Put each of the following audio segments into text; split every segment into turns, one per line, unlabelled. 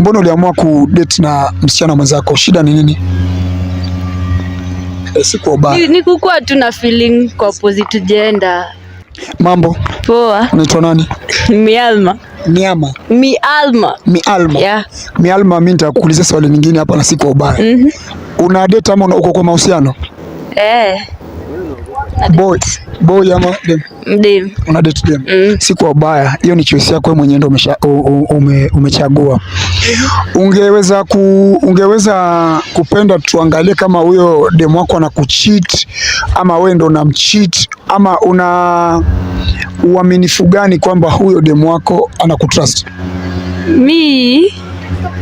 Mbona uliamua kudate na msichana mwenzako? Shida ni nini? Siku ubaya.
Ni kukua tu na feeling kwa opposite gender.
Mambo?
Poa.
Unaitwa nani?
Mialma.
Miama.
Mialma.
Mialma.
Yeah.
Mialma, mimi nitakuuliza swali lingine hapa na siku ubaya. Una date ama uko kwa mahusiano? Boy ama dem?
Dem.
Una date dem? Siku ubaya. Hiyo ni choice yako wewe mwenyewe ndio umechagua. Ungeweza kupenda tuangalie kama huyo dem wako anakucheat ama wewe ndo unamcheat, ama una uaminifu gani kwamba huyo dem wako anakutrust?
Me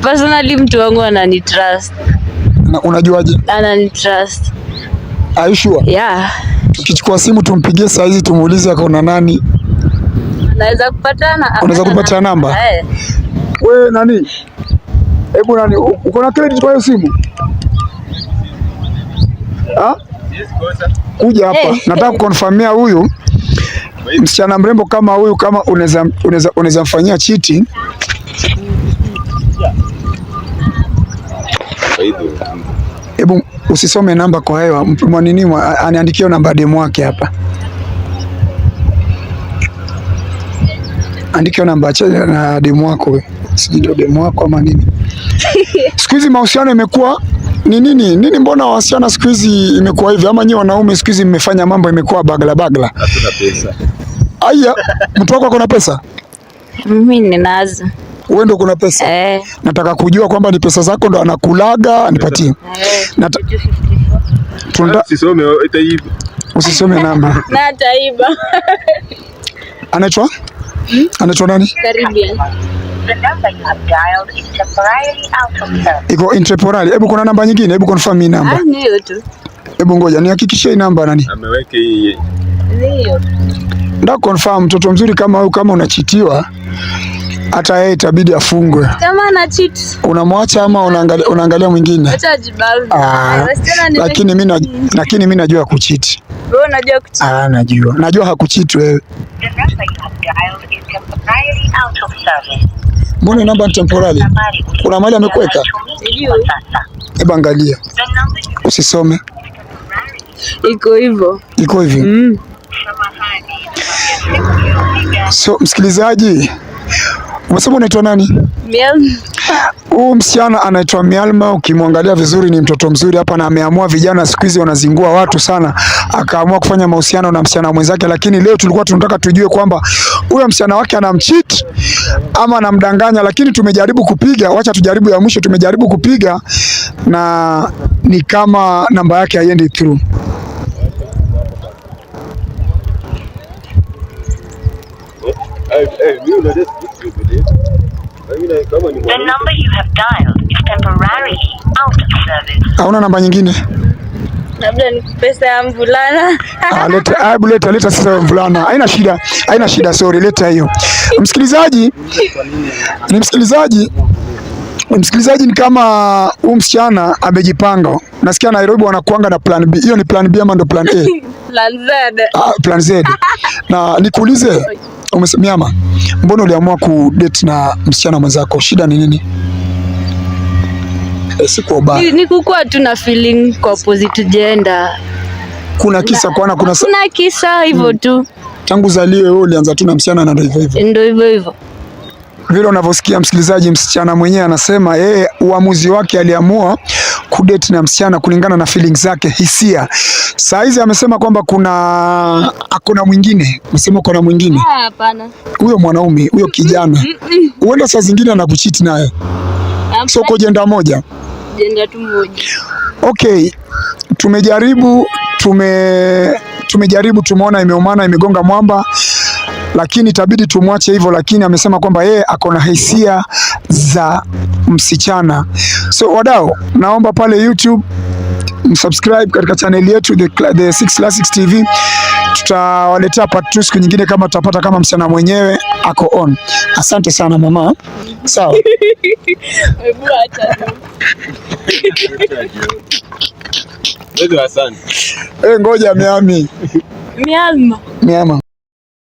personally, mtu wangu ananitrust.
Na unajuaje?
Ananitrust.
Are you sure?
Yeah.
Tukichukua simu tumpigie saa hizi tumuulize akona nani?
Naweza kupatana.
Unaweza kupata namba? Wewe nani? Hebu nani? Uko na credit kwa hiyo simu? Kuja hapa. Nataka kukonfirmia huyu msichana mrembo kama huyu, kama unaweza mfanyia cheating. Hebu usisome namba kwa hewa. Mwanini aniandikie namba demu wake hapa. Andika namba na demu wako wewe. Sijui ndio demu wako ama nini. Siku hizi mahusiano imekuwa ni nini? Mbona wasichana siku hizi imekuwa hivi? Ama nyinyi wanaume siku hizi mmefanya mambo imekuwa bagla? Hatuna pesa. Aya, mtu wako kuna pesa?
Mimi ninazo. Wewe
ndio kuna pesa? Nataka kujua kwamba ni pesa zako ndo anakulaga, nipatie. Usisome namba.
Na taiba.
Anaitwa nani?
Caribbean.
Iko intemporary. Hebu kuna namba nyingine, hebu confirm hii namba.
Niyo tu.
Hebu ngoja nihakikishie hii namba nani?
Ameweka hii.
Niyo.
Ndio confirm. Mtoto mzuri kama huyu, kama unachitiwa hata yeye itabidi afungwe.
Kama ana cheat,
unamwacha ama unaangalia mwingine?
Acha ajibavu.
Lakini mimi najua kucheat.
Wewe unajua kucheat?
Najua hakucheat wewe. Mbona namba temporary? Kuna mahali amekuweka? Hebu angalia. Usisome.
Iko hivyo.
So msikilizaji, umesema unaitwa nani?
Mialma.
Huyu msichana anaitwa Mialma. Ukimwangalia vizuri ni mtoto mzuri hapa, na ameamua, vijana siku hizi wanazingua watu sana, akaamua kufanya mahusiano na msichana mwenzake. Lakini leo tulikuwa tunataka tujue kwamba huyo msichana wake anamcheat ama anamdanganya, lakini tumejaribu kupiga, wacha tujaribu ya mwisho, tumejaribu kupiga na ni kama namba yake haiendi through.
The number you have dialed is temporarily out of service.
Hauna namba nyingine?
Labda ni pesa ya mvulana.
Leta sasa mvulana. Haina shida, sorry, leta hiyo. Msikilizaji, ni kama huyu msichana amejipanga. Nasikia Nairobi wanakuanga na plan B. Hiyo ni plan B ama ndo plan A?
Plan Z.
Plan Z. Na nikuulize, Miama, mbona uliamua kudate na msichana mwenzako? Shida ni nini? Siku ubaya.
Ni kukua tu na feeling kwa opposite gender.
Kuna kisa kuna
kisa hivyo tu.
Tangu zaliwe wewe ulianza tu na msichana na ndio hivyo?
Ndio hivyo.
Vile unavyosikia msikilizaji, msichana mwenyewe anasema yeye uamuzi wake, aliamua kudate na msichana kulingana na feelings zake, hisia. Saa hizi amesema kwamba hakuna mwingine. Msemo kuna mwingine?
Hapana.
Huyo mwanaume, huyo kijana. Huenda saa zingine anakucheat naye. So kwa jenda moja.
Jenda tu moja.
Okay. Tumejaribu, tumeona imeumana, imegonga mwamba, lakini itabidi tumwache hivyo. Lakini amesema kwamba yeye ako na hisia za msichana. So wadau, naomba pale YouTube msubscribe katika channel yetu the Six Classics TV. Tutawaletea part 2 siku nyingine kama tutapata kama msichana mwenyewe ako on. Asante sana mama. Sawa.
Hebu acha.
Wewe asante.
Ngoja Miami.
Mialma.